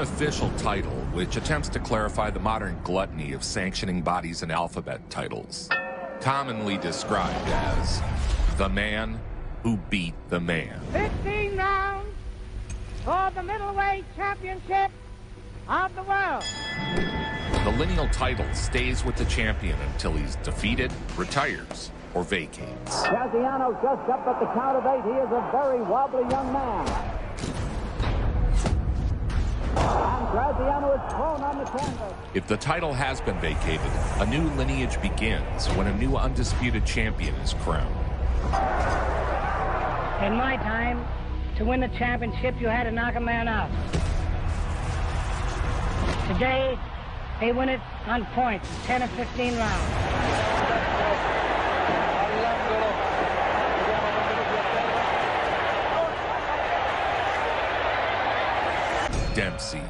unofficial title which attempts to clarify the modern gluttony of sanctioning bodies and alphabet titles, commonly described as the man who beat the man. 15 rounds for the middleweight championship of the world. The lineal title stays with the champion until he's defeated, retires, or vacates. Graziano just up at the count of 8. He is a very wobbly young man. And Graziano is thrown on the canvas. If the title has been vacated, a new lineage begins when a new undisputed champion is crowned. In my time, to win the championship, you had to knock a man out. Today, they win it on points, 10 or 15 rounds. Dempsey.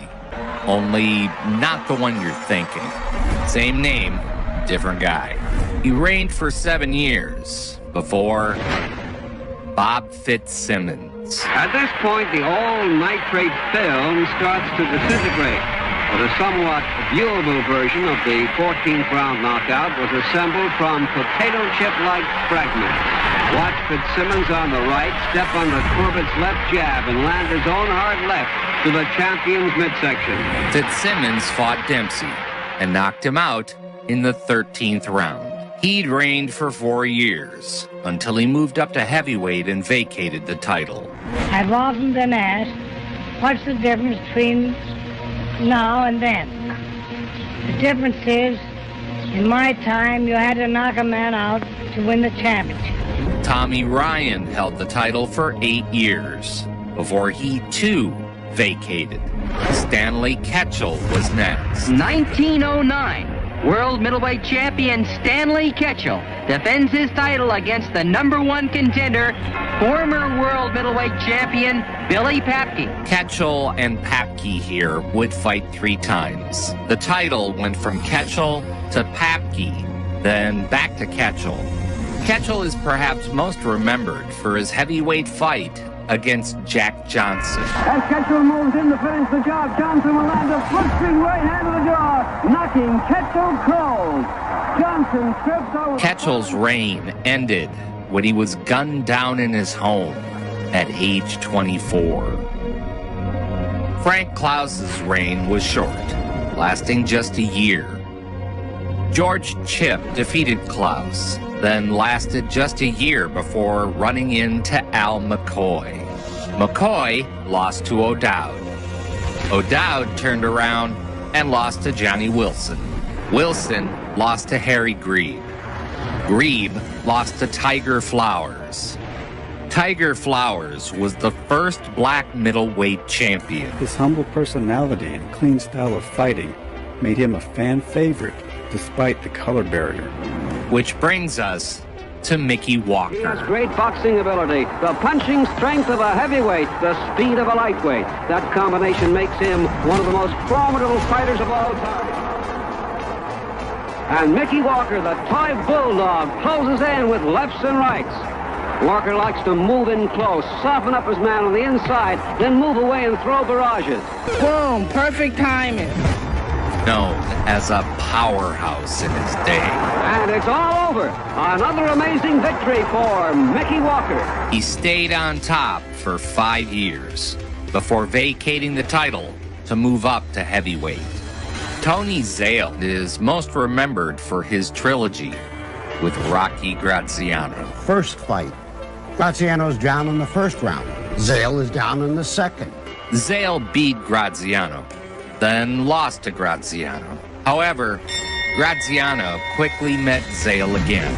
Only not the one you're thinking. Same name, different guy. He reigned for 7 years before Bob Fitzsimmons. At this point, the old nitrate film starts to disintegrate. But a somewhat viewable version of the 14th round knockout was assembled from potato chip-like fragments. Watch Fitzsimmons on the right step on the Corbett's left jab and land his own hard left to the champion's midsection. Fitzsimmons fought Dempsey and knocked him out in the 13th round. He'd reigned for 4 years until he moved up to heavyweight and vacated the title. I've often been asked, what's the difference between now and then? The difference is, in my time, you had to knock a man out to win the championship. Tommy Ryan held the title for 8 years before he, too, vacated. Stanley Ketchel was next. 1909. World middleweight champion Stanley Ketchel defends his title against the #1 contender, former world middleweight champion Billy Papke. Ketchel and Papke here would fight 3 times. The title went from Ketchel to Papke, then back to Ketchel. Ketchel is perhaps most remembered for his heavyweight fight against Jack Johnson. As Ketchel moves in to finish the job, Johnson will land a foot-swing right hand to the jaw, knocking Ketchel cold. Johnson trips over. Ketchel's reign ended when he was gunned down in his home at age 24. Frank Klaus's reign was short, lasting just a year. George Chip defeated Klaus, then lasted just a year before running into Al McCoy. McCoy lost to O'Dowd. O'Dowd turned around and lost to Johnny Wilson. Wilson lost to Harry Grebe. Grebe lost to Tiger Flowers. Tiger Flowers was the first black middleweight champion. His humble personality and clean style of fighting made him a fan favorite despite the color barrier. Which brings us to Mickey Walker. He has great boxing ability, the punching strength of a heavyweight, the speed of a lightweight. That combination makes him one of the most formidable fighters of all time. And Mickey Walker, the toy bulldog, closes in with lefts and rights. Walker likes to move in close, soften up his man on the inside, then move away and throw barrages. Boom, perfect timing. Known as a powerhouse in his day. And it's all over. Another amazing victory for Mickey Walker. He stayed on top for 5 years before vacating the title to move up to heavyweight. Tony Zale is most remembered for his trilogy with Rocky Graziano. First fight, Graziano's down in the first round. Zale is down in the second. Zale beat Graziano, then lost to Graziano. However, Graziano quickly met Zale again.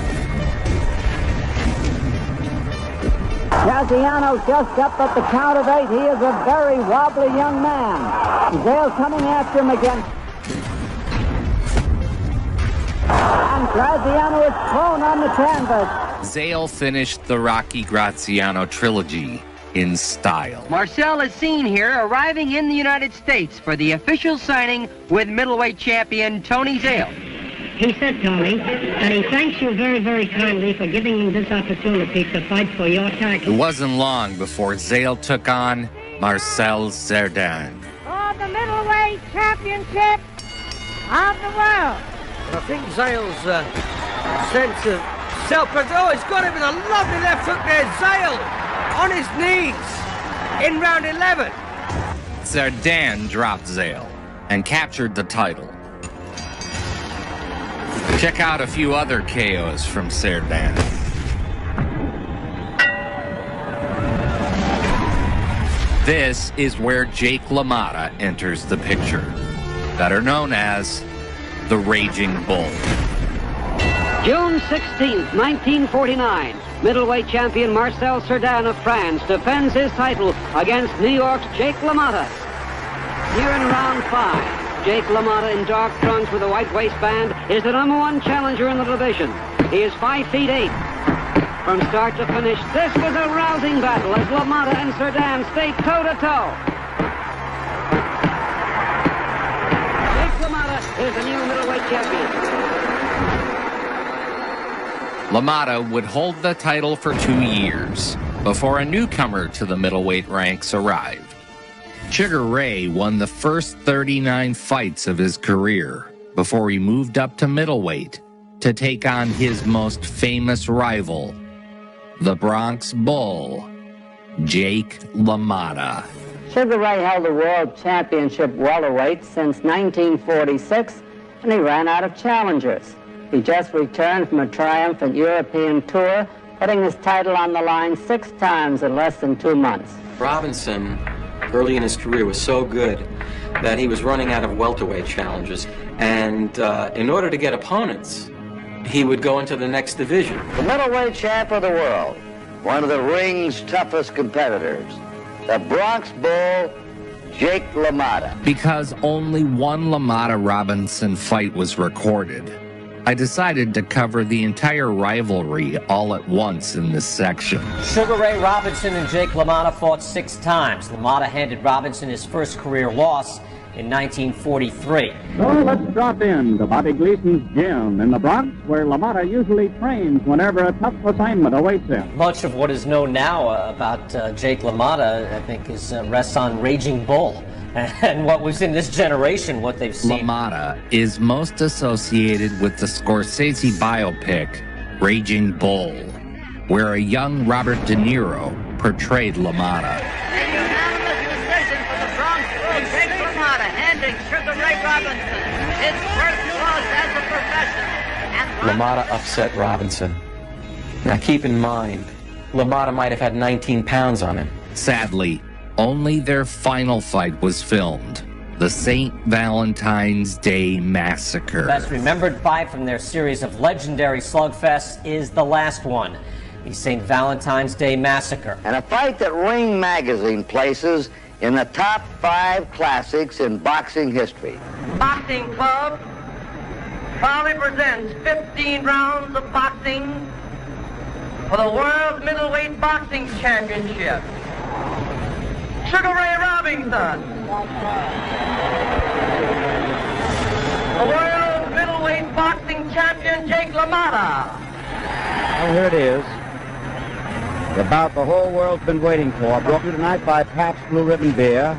Graziano just up at the count of 8. He is a very wobbly young man. Zale coming after him again. And Graziano is thrown on the canvas. Zale finished the Rocky Graziano trilogy in style. Marcel is seen here arriving in the United States for the official signing with middleweight champion Tony Zale. He said, Tony, that he thanks you very, very kindly for giving him this opportunity to fight for your title. It wasn't long before Zale took on Marcel Cerdan. For the middleweight middleweight championship of the world. I think Zale's sense of self-control. Oh, he's got it with a lovely left hook there. Zale on his knees in round 11. Zerdan dropped Zale and captured the title. Check out a few other KOs from Zerdan. This is where Jake LaMotta enters the picture, better known as the Raging Bull. June 16th, 1949, middleweight champion Marcel Cerdan of France defends his title against New York's Jake LaMotta. Here in round 5, Jake LaMotta in dark trunks with a white waistband is the #1 challenger in the division. He is 5 feet 8. From start to finish, this was a rousing battle as LaMotta and Cerdan stayed toe-to-toe. Jake LaMotta is the new middleweight champion. LaMotta would hold the title for 2 years before a newcomer to the middleweight ranks arrived. Sugar Ray won the first 39 fights of his career before he moved up to middleweight to take on his most famous rival, the Bronx Bull, Jake LaMotta. Sugar Ray held the world championship welterweight since 1946, and he ran out of challengers. He just returned from a triumphant European tour, putting his title on the line 6 times in less than 2 months. Robinson, early in his career, was so good that he was running out of welterweight challenges. And in order to get opponents, he would go into the next division. The middleweight champ of the world, one of the ring's toughest competitors, the Bronx Bull, Jake LaMotta. Because only one LaMotta-Robinson fight was recorded, I decided to cover the entire rivalry all at once in this section. Sugar Ray Robinson and Jake LaMotta fought 6 times. LaMotta handed Robinson his first career loss in 1943. So let's drop in to Bobby Gleason's gym in the Bronx, where LaMotta usually trains whenever a tough assignment awaits him. Much of what is known now about Jake LaMotta, I think, rests on Raging Bull. And what was in this generation, what they've seen. LaMotta is most associated with the Scorsese biopic, Raging Bull, where a young Robert De Niro portrayed LaMotta. Sugar Ray Robinson, his first loss as a professional. LaMotta upset Robinson. Now keep in mind, LaMotta might have had 19 pounds on him. Sadly, only their final fight was filmed, the St. Valentine's Day Massacre. The best remembered fight from their series of legendary slugfests is the last one, the St. Valentine's Day Massacre. And a fight that Ring Magazine places in the top 5 classics in boxing history. Boxing Club proudly presents 15 rounds of boxing for the World Middleweight Boxing Championship. Sugar Ray Robinson, the World Middleweight Boxing Champion Jake LaMotta. Well, here it is. The bout the whole world's been waiting for, brought to you tonight by Pabst Blue Ribbon Beer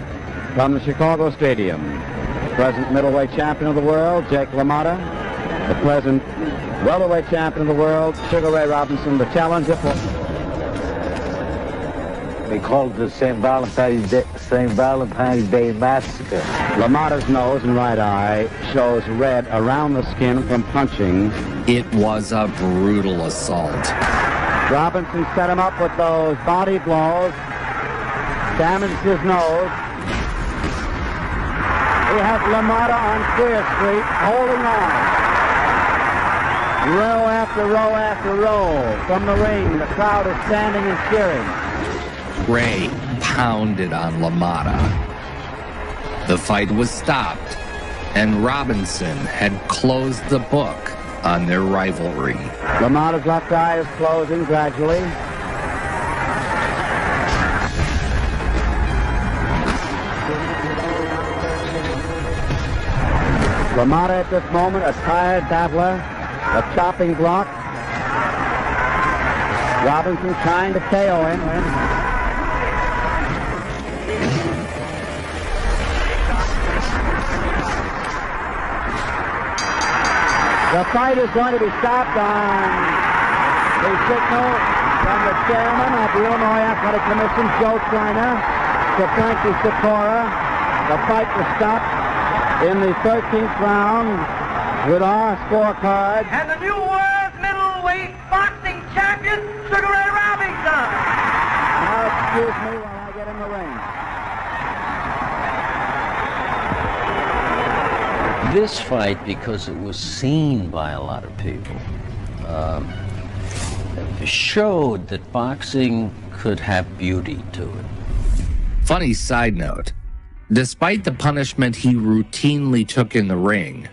from the Chicago Stadium. The present middleweight champion of the world, Jake LaMotta. The present welterweight champion of the world, Sugar Ray Robinson, the challenger for... They called it the St. Valentine's Day Massacre. LaMotta's nose and right eye shows red around the skin from punching. It was a brutal assault. Robinson set him up with those body blows, damaged his nose. He has LaMotta on Queer Street, holding on. Row after row after row. From the ring, the crowd is standing and cheering. Ray pounded on LaMotta. The fight was stopped, and Robinson had closed the book on their rivalry. LaMotta's left eye is closing gradually. LaMotta at this moment, a tired battler, a chopping block. Robinson trying to KO him. The fight is going to be stopped on the signal from the chairman of the Illinois Athletic Commission, Joe Kleiner, to Frankie Sikora. The fight was stopped in the 13th round with our scorecard. And the new world middleweight boxing champion, Sugar Ray Robinson. Now excuse me while I get in the ring. This fight, because it was seen by a lot of people, showed that boxing could have beauty to it. Funny side note, despite the punishment he routinely took in the ring,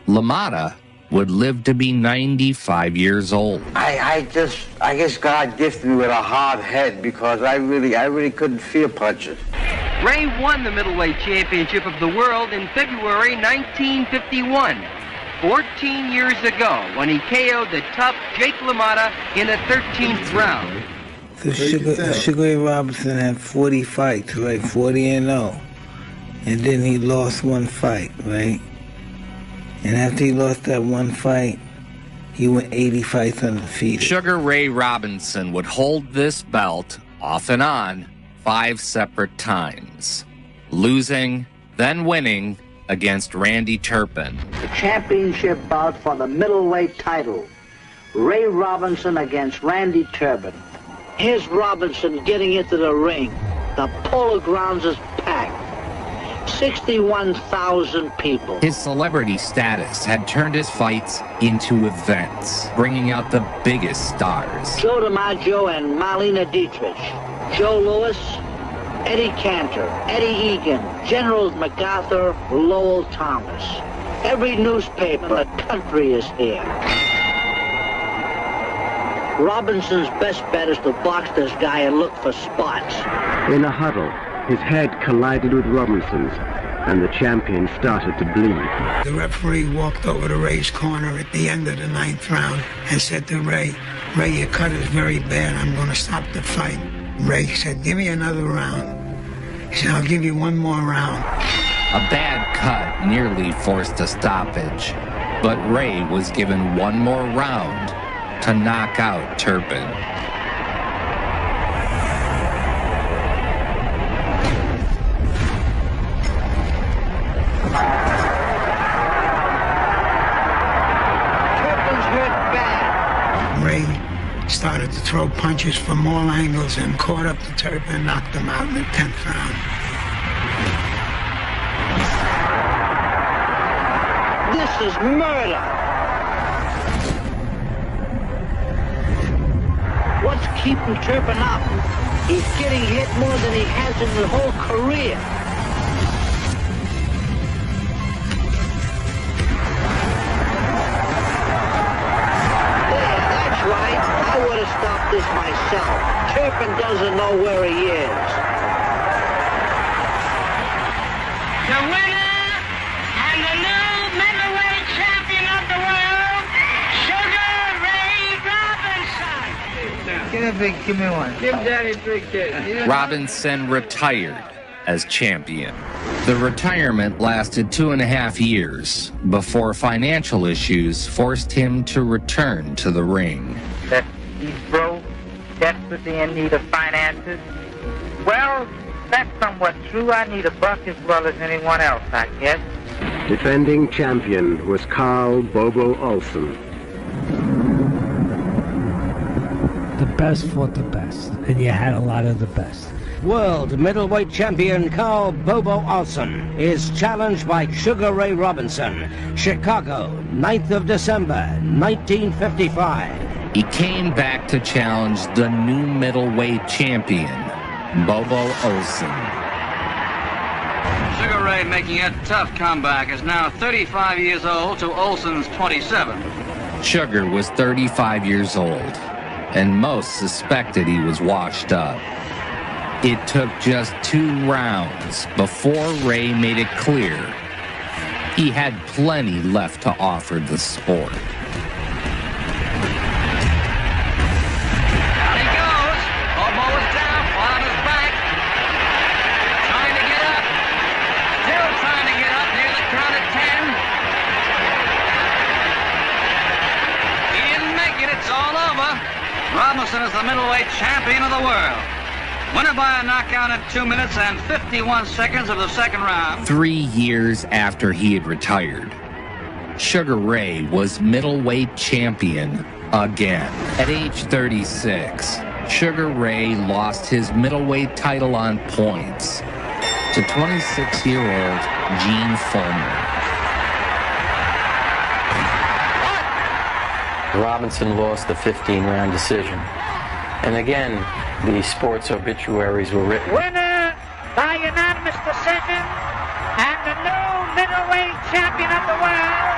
LaMotta would live to be 95 years old. I guess God gifted me with a hard head because I really couldn't feel punches. Ray won the middleweight championship of the world in February 1951, 14 years ago, when he KO'd the tough Jake LaMotta in the 13th round. Sugar Ray Robinson had 40 fights, right? 40-0. And then he lost one fight, right? And after he lost that one fight, he went 80 fights undefeated. Sugar Ray Robinson would hold this belt, off and on, 5 separate times, losing, then winning against Randy Turpin. The championship bout for the middleweight title. Ray Robinson against Randy Turpin. Here's Robinson getting into the ring. The Polo Grounds is packed. 61,000 people. His celebrity status had turned his fights into events, bringing out the biggest stars. Joe DiMaggio and Marlena Dietrich. Joe Louis, Eddie Cantor, Eddie Egan, Generals MacArthur, Lowell Thomas. Every newspaper in the country is here. Robinson's best bet is to box this guy and look for spots. In a huddle, his head collided with Robinson's, and the champion started to bleed. The referee walked over to Ray's corner at the end of the 9th round and said to Ray, your cut is very bad. I'm going to stop the fight. Ray said, give me another round. He said, I'll give you one more round. A bad cut nearly forced a stoppage, but Ray was given one more round to knock out Turpin. Turpin's hurt bad. Ray started to throw punches from all angles and caught up to Turpin and knocked him out in the 10th round. This is murder. What's keeping Turpin up? He's getting hit more than he has in his whole career. Right, I would have stopped this myself. Turpin doesn't know where he is. The winner and the new middleweight champion of the world, Sugar Ray Robinson. Give me one. Give Daddy 3 kids. Robinson retired as champion. The retirement lasted 2.5 years before financial issues forced him to return to the ring. That he's broke, desperately in need of finances. Well, that's somewhat true. I need a buck as well as anyone else, I guess. Defending champion was Carl Bobo Olsen. The best fought the best, and you had a lot of the best. World middleweight champion Carl Bobo Olsen is challenged by Sugar Ray Robinson. Chicago, 9th of December, 1955. He came back to challenge the new middleweight champion, Bobo Olsen. Sugar Ray making a tough comeback is now 35 years old to Olsen's 27. Sugar was 35 years old, and most suspected he was washed up. It took just 2 rounds before Ray made it clear he had plenty left to offer the sport. Down he goes. Bobo is down, flat on his back. Trying to get up. Still trying to get up near the count of 10. Robinson is the middleweight champion of the world. Winner by a knockout in 2 minutes and 51 seconds of the second round. 3 years after he had retired, Sugar Ray was middleweight champion again. At age 36, Sugar Ray lost his middleweight title on points to 26-year-old Gene Fullmer. Robinson lost the 15-round decision. And again, the sports obituaries were written. Winner by unanimous decision, and the new middleweight champion of the world,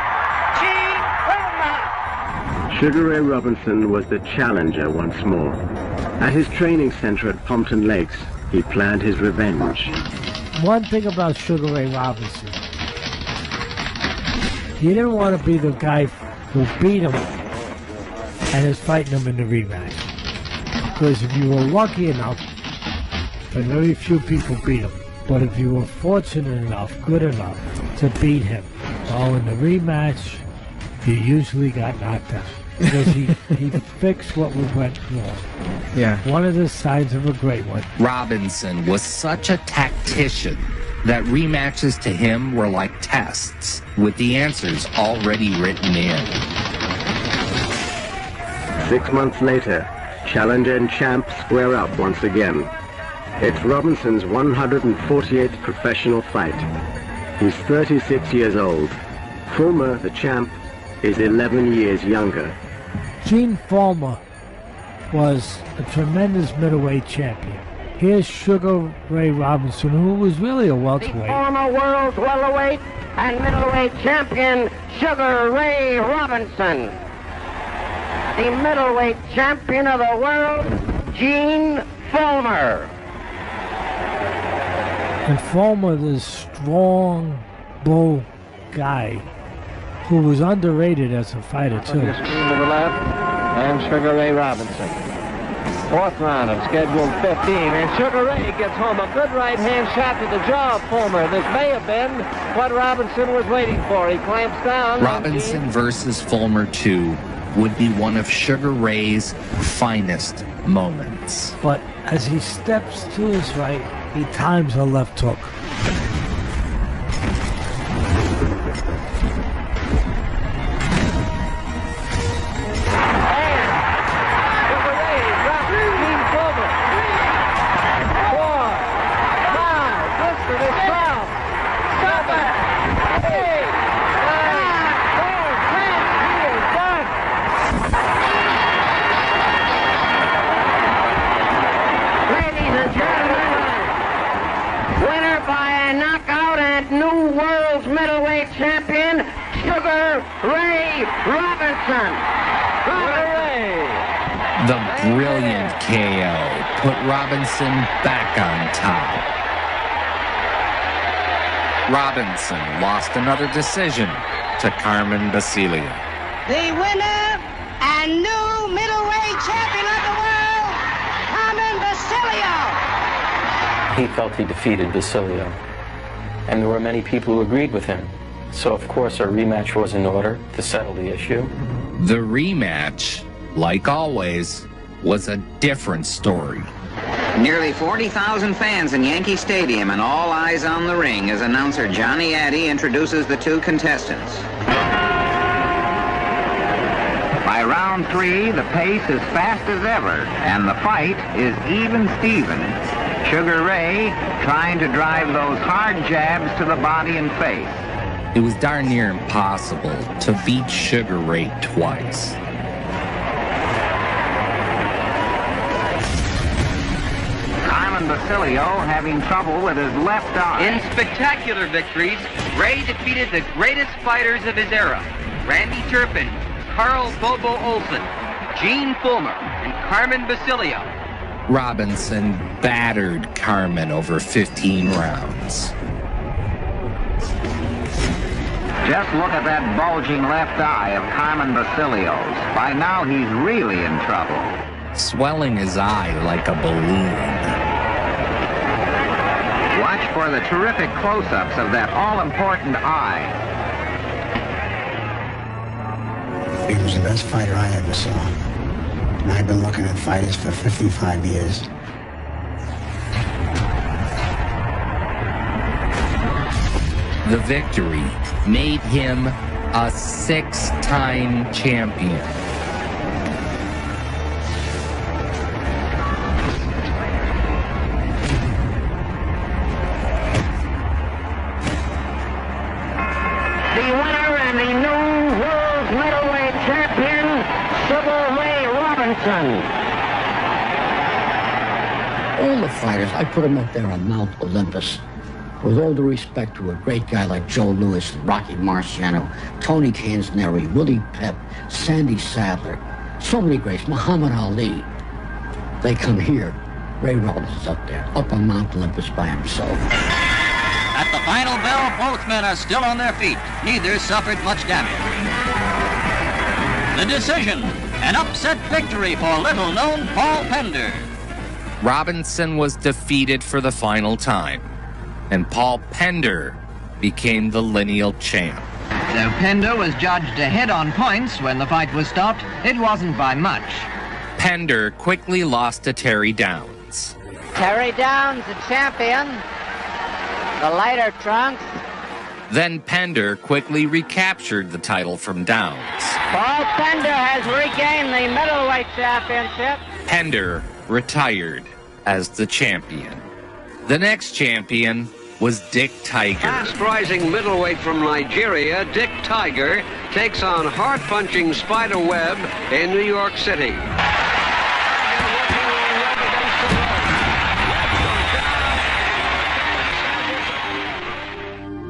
Gene Fullmer. Sugar Ray Robinson was the challenger once more. At his training center at Pompton Lakes, he planned his revenge. One thing about Sugar Ray Robinson, he didn't want to be the guy who beat him and is fighting him in the rematch. Because if you were lucky enough, and very few people beat him, but if you were fortunate enough, good enough to beat him, well, in the rematch, you usually got knocked out. Because he fixed what went wrong. Yeah. One of the signs of a great one. Robinson was such a tactician that rematches to him were like tests, with the answers already written in. 6 months later, challenger and champ square up once again. It's Robinson's 148th professional fight. He's 36 years old. Fullmer, the champ, is 11 years younger. Gene Fullmer was a tremendous middleweight champion. Here's Sugar Ray Robinson, who was really a welterweight. Former world welterweight and middleweight champion, Sugar Ray Robinson. The middleweight champion of the world, Gene Fullmer. And Fullmer, this strong bull guy who was underrated as a fighter, too. The screen to the left, and Sugar Ray Robinson. Fourth round of scheduled 15, and Sugar Ray gets home a good right-hand shot to the jaw of Fullmer. This may have been what Robinson was waiting for. He clamps down. Robinson versus Fullmer 2 would be one of Sugar Ray's finest moments. But as he steps to his right, he times a left hook. The brilliant KO put Robinson back on top. Robinson lost another decision to Carmen Basilio. The winner and new middleweight champion of the world, Carmen Basilio. He felt he defeated Basilio, and there were many people who agreed with him. So, of course, a rematch was in order to settle the issue. The rematch, like always, was a different story. Nearly 40,000 fans in Yankee Stadium and all eyes on the ring as announcer Johnny Addy introduces the two contestants. By round 3, the pace is fast as ever, and the fight is even-steven. Sugar Ray trying to drive those hard jabs to the body and face. It was darn near impossible to beat Sugar Ray twice. Carmen Basilio having trouble with his left eye. In spectacular victories, Ray defeated the greatest fighters of his era, Randy Turpin, Carl Bobo Olsen, Gene Fullmer, and Carmen Basilio. Robinson battered Carmen over 15 rounds. Just look at that bulging left eye of Carmen Basilio's. By now, he's really in trouble. Swelling his eye like a balloon. Watch for the terrific close-ups of that all-important eye. He was the best fighter I ever saw. And I've been looking at fighters for 55 years. The victory made him a 6-time champion. The winner and the new world middleweight champion, Sugar Ray Robinson. All the fighters, I put them up there on Mount Olympus. With all due respect to a great guy like Joe Louis, Rocky Marciano, Tony Canzoneri, Willie Pep, Sandy Sadler, so many greats, Muhammad Ali. They come here. Ray Robinson's up there, up on Mount Olympus by himself. At the final bell, both men are still on their feet. Neither suffered much damage. The decision, an upset victory for little-known Paul Pender. Robinson was defeated for the final time, and Paul Pender became the lineal champ. Though Pender was judged ahead on points when the fight was stopped, it wasn't by much. Pender quickly lost to Terry Downs. Terry Downs, the champion. The lighter trunks. Then Pender quickly recaptured the title from Downs. Paul Pender has regained the middleweight championship. Pender retired as the champion. The next champion was Dick Tiger. Fast-rising middleweight from Nigeria, Dick Tiger, takes on heart-punching Spider Webb in New York City.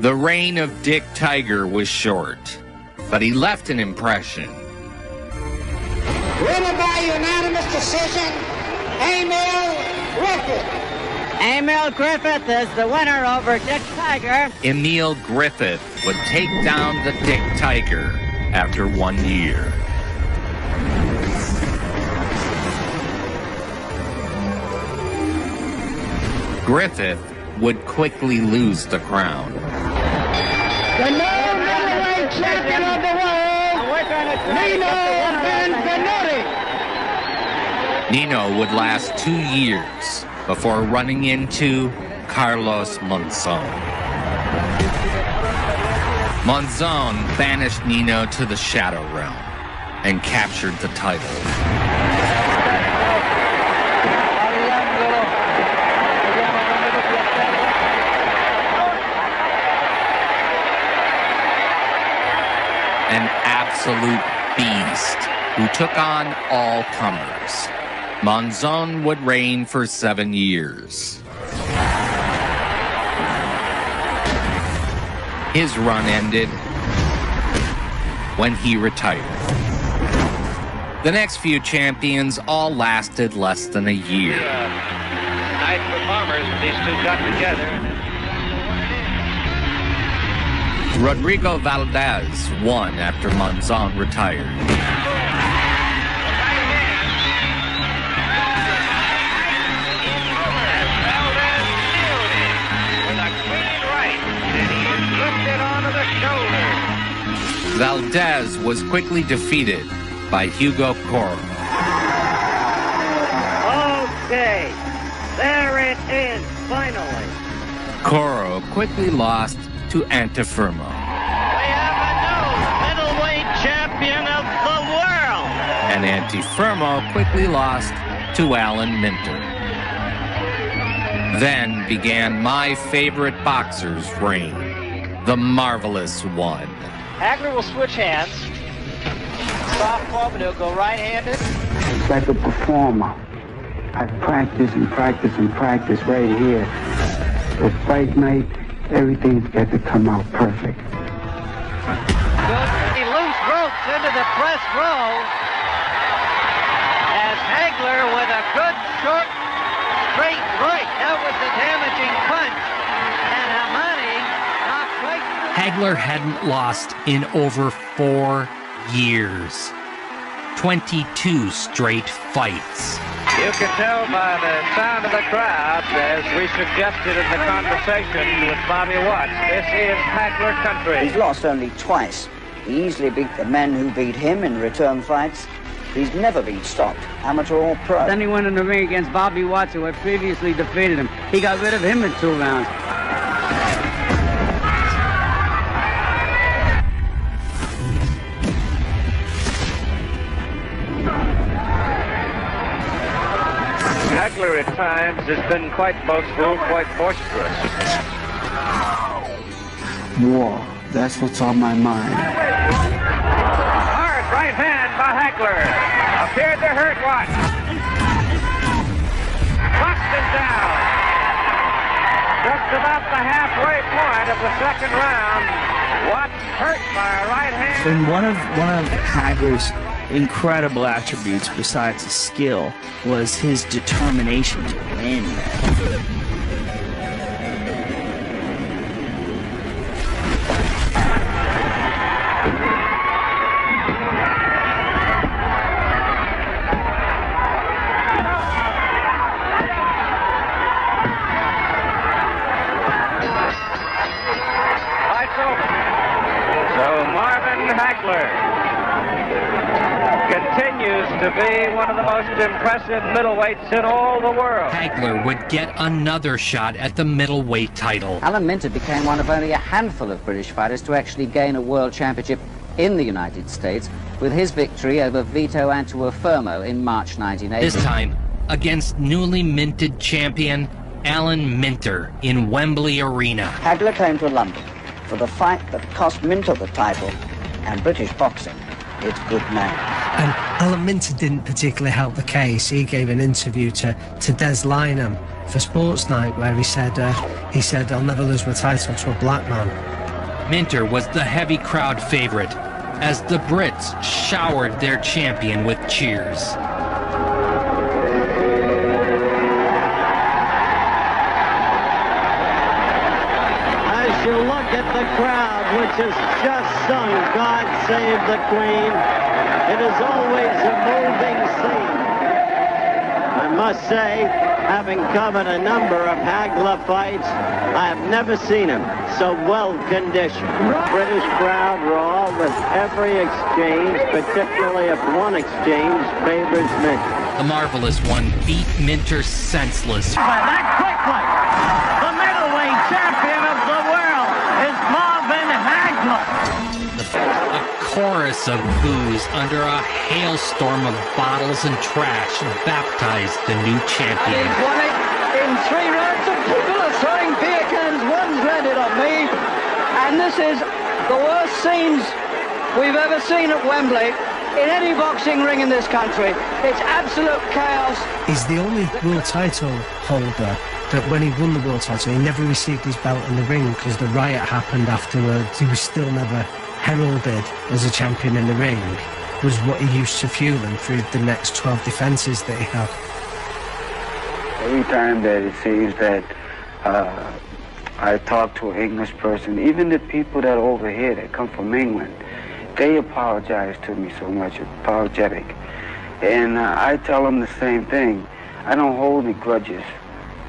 The reign of Dick Tiger was short, but he left an impression. Winner by unanimous decision, Emil Griffith. Emil Griffith is the winner over Dick Tiger. Emil Griffith would take down the Dick Tiger after 1 year. Griffith would quickly lose the crown. The new middleweight champion of the world, Nino Benvenuti. Nino would last 2 years before running into Carlos Monzon. Monzon banished Nino to the Shadow Realm and captured the title. An absolute beast who took on all comers. Monzon would reign for 7 years. His run ended when he retired. The next few champions all lasted less than a year. Nice performers when these two got together. Rodrigo Valdez won after Monzon retired. Valdez was quickly defeated by Hugo Coro. Okay, there it is, finally. Coro quickly lost to Antifirmo. We have a new middleweight champion of the world. And Antifirmo quickly lost to Alan Minter. Then began my favorite boxer's reign, the marvelous one. Hagler will switch hands. Southpaw, but he'll go right-handed. It's like a performer. I practice and practice and practice right here. The fight night, everything's got to come out perfect. He loose ropes into the press row as Hagler with a good short straight right. That was the damaging punch. And Hamani knocked right through. Hagler hadn't lost in over 4 years. 22 straight fights. You can tell by the sound of the crowd, as we suggested in the conversation with Bobby Watts, this is Hagler country. He's lost only twice. He easily beat the men who beat him in return fights. He's never been stopped, amateur or pro. Then he went in the ring against Bobby Watts, who had previously defeated him. He got rid of him in 2 rounds. Hagler at times has been quite boastful, quite boisterous. War, that's what's on my mind. Hard right hand by Hagler. Appeared to hurt Watts. Watts is down. Just about the halfway point of the second round. Watts hurt by a right hand. And one of Hagler's incredible attributes besides his skill was his determination to win. So Marvin Hagler continues to be one of the most impressive middleweights in all the world. Hagler would get another shot at the middleweight title. Alan Minter became one of only a handful of British fighters to actually gain a world championship in the United States with his victory over Vito Antuofermo in March 1980. This time against newly minted champion Alan Minter in Wembley Arena. Hagler came to London for the fight that cost Minter the title and British boxing its good name. And Alan Minter didn't particularly help the case. He gave an interview to Des Lynam for Sports Night where he said, I'll never lose my title to a black man. Minter was the heavy crowd favorite as the Brits showered their champion with cheers. As you look at the crowd, which has just sung God Save the Queen, it is always a moving scene. I must say, having covered a number of Hagler fights, I have never seen him so well-conditioned. The British crowd raw with every exchange, particularly if one exchange favors Minter. The Marvelous One beat Minter senseless. That quickly, the middleweight champion of the world is Marvin Hagler. A chorus of boos under a hailstorm of bottles and trash baptized the new champion. He's won it in 3 rounds of people are throwing beer cans. One's landed on me. And this is the worst scenes we've ever seen at Wembley in any boxing ring in this country. It's absolute chaos. He's the only world title holder that when he won the world title, he never received his belt in the ring because the riot happened afterwards. He was still never heralded as a champion in the ring, was what he used to fuel him through the next 12 defences that he had. Every time that it seems that I talk to an English person, even the people that are over here that come from England, they apologize to me so much, apologetic. And I tell them the same thing. I don't hold any grudges,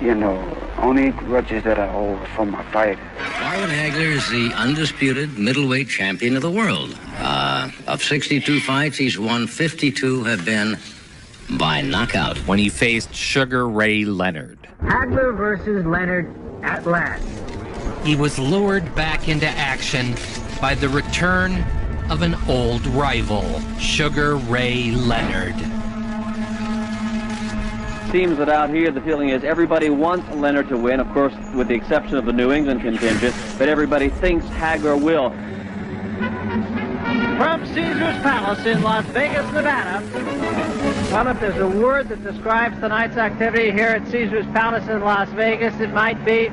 you know, only grudges that I hold from my fighters. Marvin Hagler is the undisputed middleweight champion of the world. Of 62 fights, he's won 52 have been by knockout. When he faced Sugar Ray Leonard. Hagler versus Leonard at last. He was lured back into action by the return of an old rival, Sugar Ray Leonard. Seems that out here the feeling is everybody wants Leonard to win, of course, with the exception of the New England contingent, but everybody thinks Hagler will. From Caesar's Palace in Las Vegas, Nevada. Well, if there's a word that describes tonight's activity here at Caesar's Palace in Las Vegas, it might be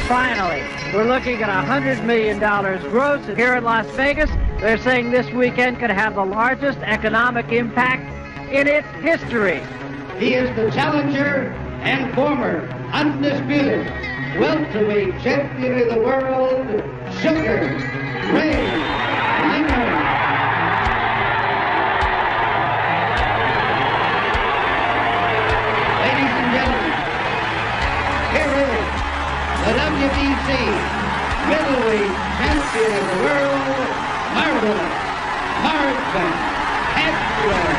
finally. We're looking at $100 million gross here in Las Vegas. They're saying this weekend could have the largest economic impact in its history. He is the challenger and former undisputed welterweight champion of the world, Sugar Ray Leonard. Ladies and gentlemen, here is the WBC middleweight champion of the world, Marvin Hagler.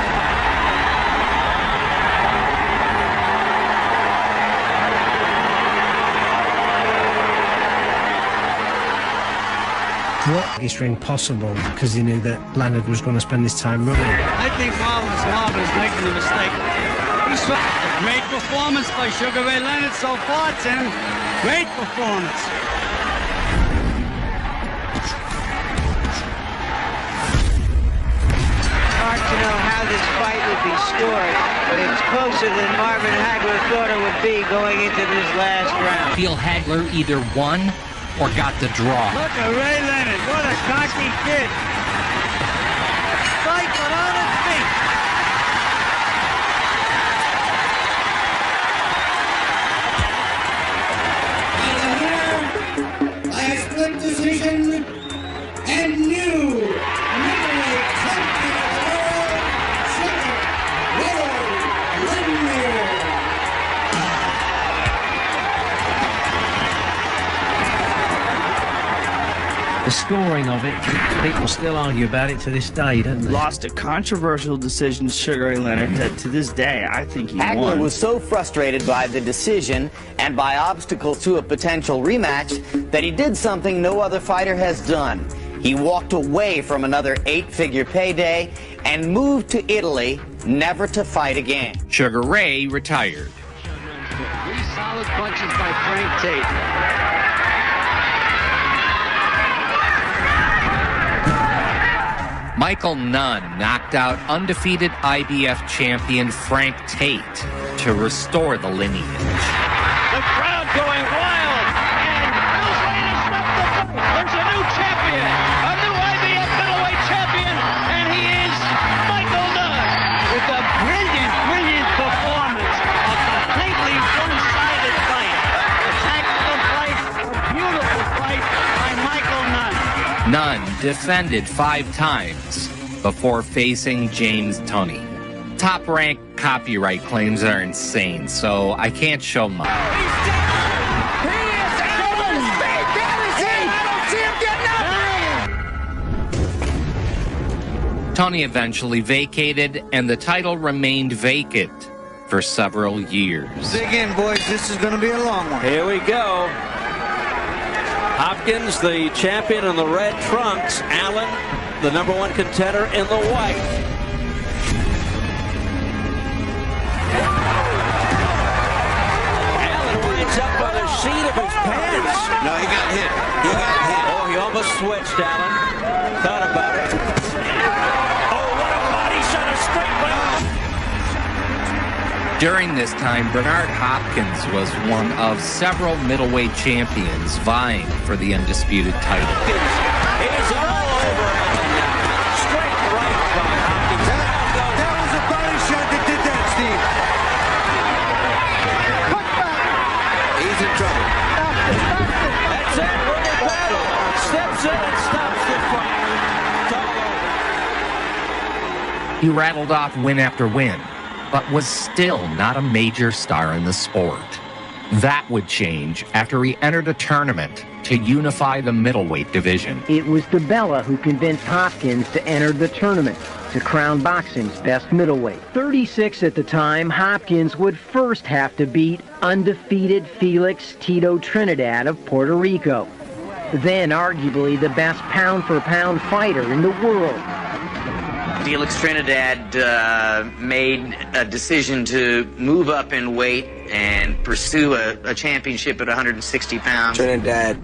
what this ring possible because he knew that Leonard was going to spend his time running. I think Marvel's making a mistake. Great performance by Sugar Ray Leonard so far, Tim. Great performance. Hard to know how this fight would be scored, but it's closer than Marvin Hagler thought it would be going into this last round. Feel Hagler either won or got the draw. Look at Ray Leonard. What a cocky kid. Fight but on his feet. By a split decision, and new middleweight champion of the world, Sugar Ray Leonard. The scoring of it, people still argue about it to this day, don't they? Lost a controversial decision to Sugar Ray Leonard that to this day I think he Hagler won. was so frustrated by the decision and by obstacles to a potential rematch that he did something no other fighter has done. He walked away from another 8-figure payday and moved to Italy, never to fight again. Sugar Ray retired. 3 solid punches by Frank Tate. Michael Nunn knocked out undefeated IBF champion Frank Tate to restore the lineage. The crowd going wild, and Bill's ready to snap the fight. There's a new champion, a new IBF middleweight champion, and he is Michael Nunn with a brilliant performance. A completely one-sided fight. A tactical fight, a beautiful fight by Michael Nunn. Nunn defended 5 times before facing James Tunney. Top-rank copyright claims are insane, so I can't show much. Tunney eventually vacated, and the title remained vacant for several years. Dig in, boys. This is going to be a long one. Here we go. Hopkins, the champion in the red trunks. Allen, the #1 contender in the white. Allen winds up by the seat of his pants. No, he got hit. He got hit. Oh, he almost switched, Allen. Thought about it. Oh, what a body shot, a straight left. During this time, Bernard Hopkins was one of several middleweight champions vying for the undisputed title. He's all over Allen now. Straight right by Hopkins. That was a body shot that did that, Steve. He's in trouble. That's it. Winning battle. Steps in and stops the fight. It's all over. He rattled off win after win, but was still not a major star in the sport. That would change after he entered a tournament to unify the middleweight division. It was DeBella who convinced Hopkins to enter the tournament to crown boxing's best middleweight. 36 at the time, Hopkins would first have to beat undefeated Felix Tito Trinidad of Puerto Rico, then arguably the best pound-for-pound fighter in the world. Felix Trinidad made a decision to move up in weight and pursue a championship at 160 pounds. Trinidad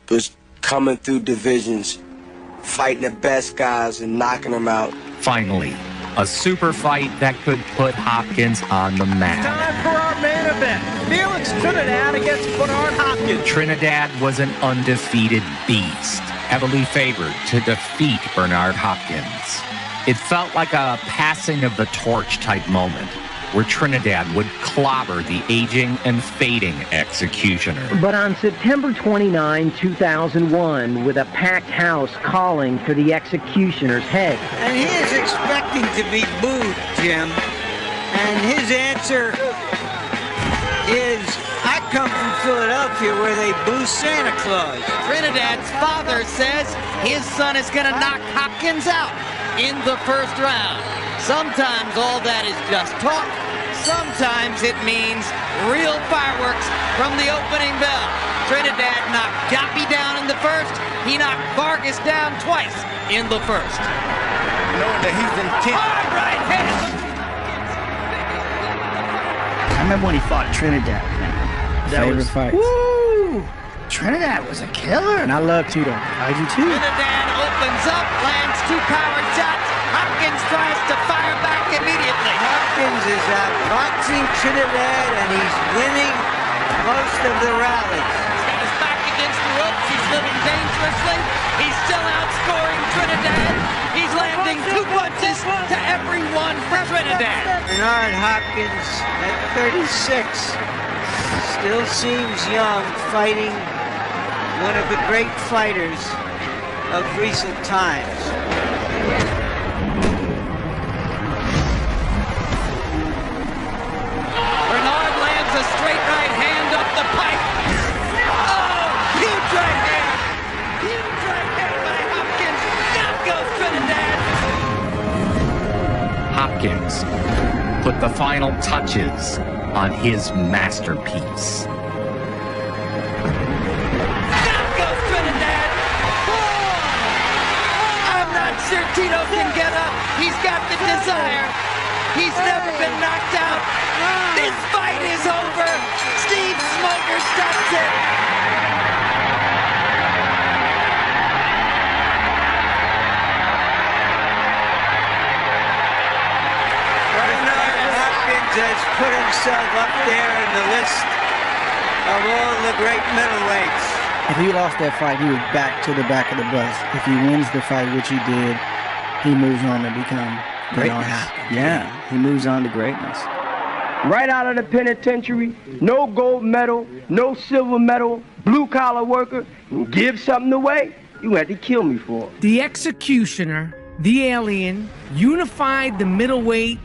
was coming through divisions, fighting the best guys and knocking them out. Finally, a super fight that could put Hopkins on the map. Time for our main event. Felix Trinidad against Bernard Hopkins. Trinidad was an undefeated beast, heavily favored to defeat Bernard Hopkins. It felt like a passing of the torch type moment, where Trinidad would clobber the aging and fading executioner. But on September 29, 2001, with a packed house calling for the executioner's head. And he is expecting to be booed, Jim. And his answer is, I come from Philadelphia where they boo Santa Claus. Trinidad's father says his son is going to knock Hopkins out in the first round. Sometimes all that is just talk. Sometimes it means real fireworks from the opening bell. Trinidad knocked Joppy down in the first. He knocked Vargas down twice in the first. Knowing that he's intent. Hard right hand. I remember when he fought Trinidad, man. Favorite fight. Woo! Trinidad was a killer. And I love Tito. I do too. Trinidad opens up, lands 2 power shots. Hopkins tries to fire back immediately. Hopkins is outboxing Trinidad, and he's winning most of the rallies. He's got his back against the ropes. He's living dangerously. He's still outscoring Trinidad. He's landing 2 punches to every one for Trinidad. Bernard Hopkins at 36 still seems young, fighting one of the great fighters of recent times. Bernard lands a straight right hand up the pipe. Oh, huge right hand. Huge right hand by Hopkins. Down goes Trinidad. Hopkins put the final touches on his masterpiece. Down goes Trinidad. I'm not sure Tito can get up. He's got the desire. He's never been knocked out. This fight is over. Steve Smoker stops it. Bernard Hopkins has put himself up there in the list of all the great middleweights. If he lost that fight, he was back to the back of the bus. If he wins the fight, which he did, he moves on to become greatness. Yeah, he moves on to greatness. Right out of the penitentiary, no gold medal, no silver medal, blue collar worker, give something away, you had to kill me for it. The Executioner, the Alien, unified the middleweight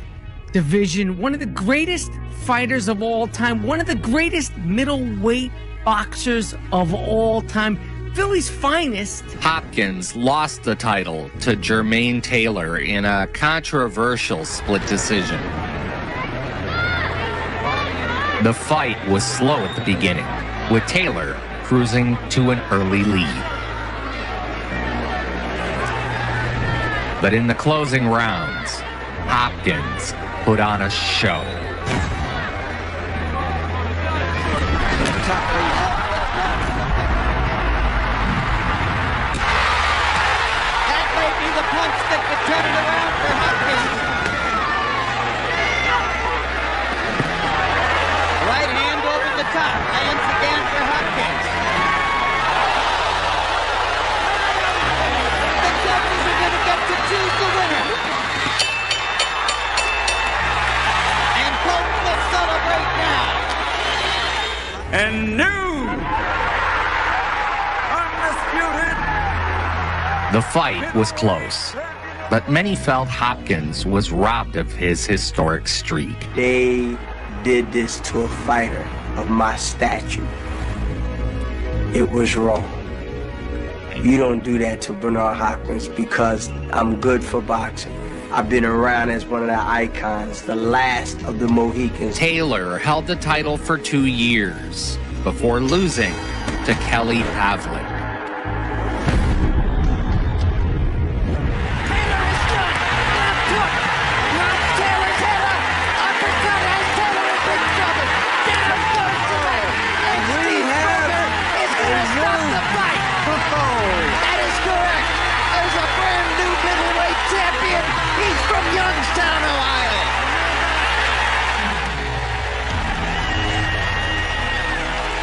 division, one of the greatest fighters of all time, one of the greatest middleweight boxers of all time, Philly's finest. Hopkins lost the title to Jermaine Taylor in a controversial split decision. The fight was slow at the beginning, with Taylor cruising to an early lead. But in the closing rounds, Hopkins put on a show. That may be the punch that could turn it around for Hopkins. Right hand over the top, lands again for Hopkins. The judges are going to get to choose the winner. And folks will celebrate now. And new undisputed. The fight was close, but many felt Hopkins was robbed of his historic streak. They did this to a fighter of my stature. It was wrong. You don't do that to Bernard Hopkins because I'm good for boxing. I've been around as one of the icons, the last of the Mohicans. Taylor held the title for 2 years before losing to Kelly Pavlik. Youngstown, Ohio.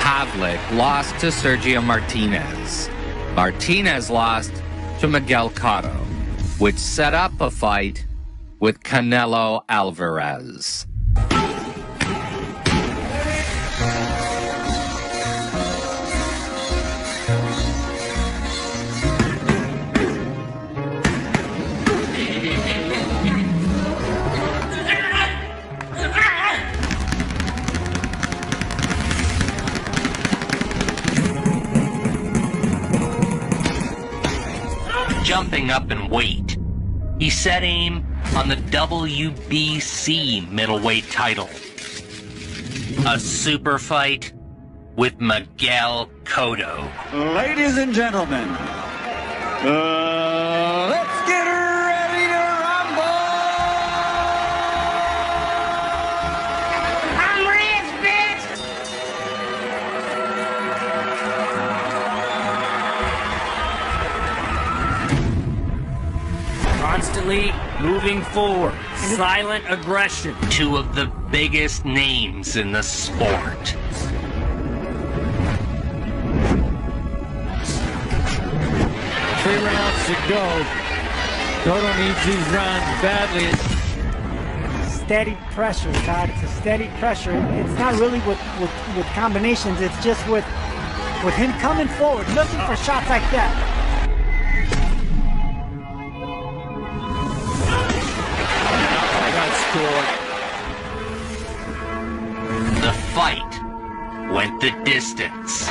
Pavlik lost to Sergio Martinez. Martinez lost to Miguel Cotto, which set up a fight with Canelo Alvarez. Jumping up in weight, he set aim on the WBC middleweight title. A super fight with Miguel Cotto. Ladies and gentlemen, let's get ready to rumble! I'm rich, bitch! Constantly moving forward. Silent aggression. Two of the biggest names in the sport. 3 rounds to go. Cotto needs these rounds badly. Steady pressure, Todd. It's a steady pressure. It's not really with combinations. It's just with him coming forward, looking for shots like that. The fight went the distance.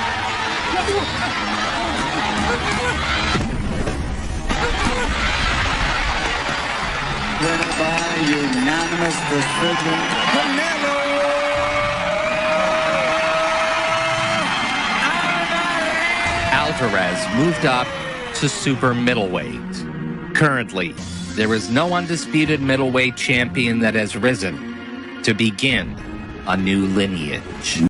Winner by unanimous decision, Canelo Alvarez moved up to super middleweight. Currently, there is no undisputed middleweight champion that has risen to begin a new lineage.